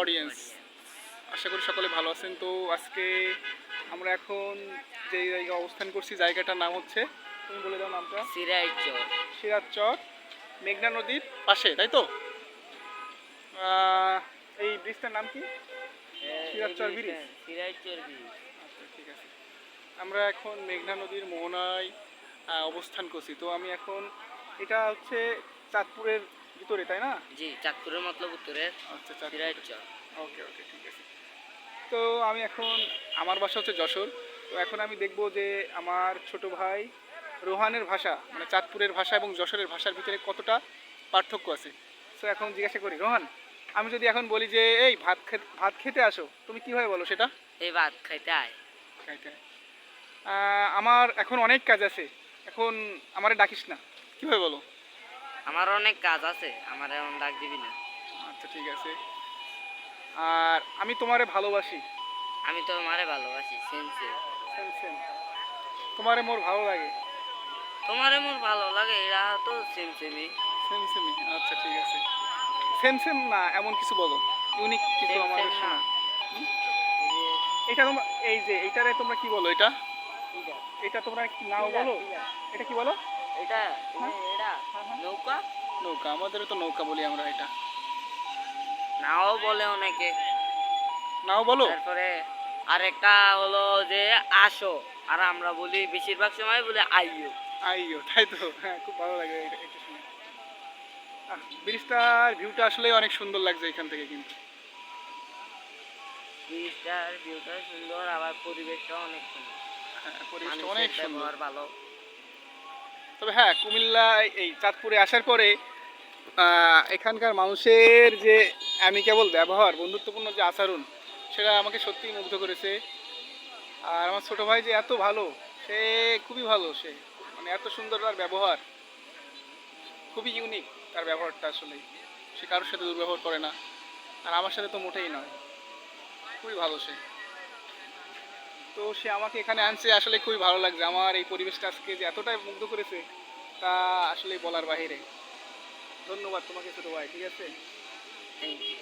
Audience, আশা করি সকলে ভালো আছেন। তো আজকে আমরা এখন যে জায়গায় অবস্থান করছি, জায়গাটার নাম হচ্ছে, তুমি বলে দাও নামটা। সিরাজ চর, মেঘনা নদীর পাশে, তাই তো? এই ব্রিজটার নাম কি? সিরাজ চর ব্রিজ। আচ্ছা, ঠিক আছে। আমরা এখন মেঘনা নদীর মোহনায় অবস্থান করছি। তো আমি এখন, এটা হচ্ছে চাঁদপুরের ভিতরে, তাই না? জি, চাঁদপুরের মতলব উত্তরের। আচ্ছা, সিরাজ চর। ওকে ওকে, ঠিক আছে। তো আমি এখন, আমার বাসা হচ্ছে যশোর। তো এখন আমি দেখব যে আমার ছোট ভাই রোহানের ভাষা, মানে চাঁদপুরের ভাষা এবং যশোরের ভাষার ভিতরে কতটা পার্থক্য আছে। তো এখন জিজ্ঞাসা করি, রোহান, আমি যদি এখন বলি যে এই ভাত খেতে আসো, তুমি কিভাবে বলো সেটা? এই ভাত খাইতে আয়। খাইতে। আমার এখন অনেক কাজ আছে, এখন আমারে ডাকিস না, কিভাবে বলো? আমার অনেক কাজ আছে, আমার এমন ডাক দিবি না। আচ্ছা, ঠিক আছে। আর আমি তোমারে ভালোবাসি। আমি তো আমারে ভালোবাসি। Same same. Same same. তোমারে মোর ভালো লাগে। তোমারে মোর ভালো লাগে, এরা তো সেম সেমই। সেম সেমই, আচ্ছা ঠিক আছে। সেম সেম না, এমন কিছু বলো, ইউনিক কিছু সেম আমাদের সেম না। শোনা। এটা তোমরা, এই যে এইটারে তোমরা কি বলো? এটা এটা তোমরা কি নাও বলো? এটা কি বলো? এটা হ্যাঁ? এটা হ্যাঁ। নৌকা। নৌকা, আমাদেরও তো নৌকা বলি আমরা এটা। নাও বলে অনেকে। নাও বলো। তারপরে আরেকটা হলো যে আসো, আর আমরা বলি বেশিরভাগ সময় বলে আইয়ো। আইয়ো, তাই তো? হ্যাঁ, খুব ভালো লাগে এটা এটা শুনে। ব্রিজটার ভিউটা আসলে অনেক সুন্দর লাগছে এখান থেকে কিন্তু। ব্রিজটার ভিউটা সুন্দর, আবার পরিবেশটা অনেক সুন্দর। হ্যাঁ, পরিবেশটা মানুষের অনেক সুন্দর। ব্যবহার ভালো। তবে হ্যাঁ, কুমিল্লা এই চাঁদপুরে আসার পরে এখানকার মানুষের যে অ্যামিকেবল ব্যবহার, বন্ধুত্বপূর্ণ যে আচরণ, সেটা আমাকে সত্যিই মুগ্ধ করেছে। আর আমার ছোট ভাই যে এত ভালো, সে খুবই ভালো, সে মানে এত সুন্দর তার ব্যবহার, খুবই ইউনিক তার ব্যবহারটা আসলে। সে কারোর সাথে দুর্ব্যবহার করে না, আর আমার সাথে তো মোটেই নয়, খুবই ভালো সে। তো সে আমাকে এখানে আনছে, আসলে খুবই ভালো লাগছে। আমার এই পরিবেশটা আজকে যে এতটাই মুগ্ধ করেছে, তা আসলে বলার বাহিরে। ধন্যবাদ তোমাকে ছোট ভাই, ঠিক আছে? Thank you.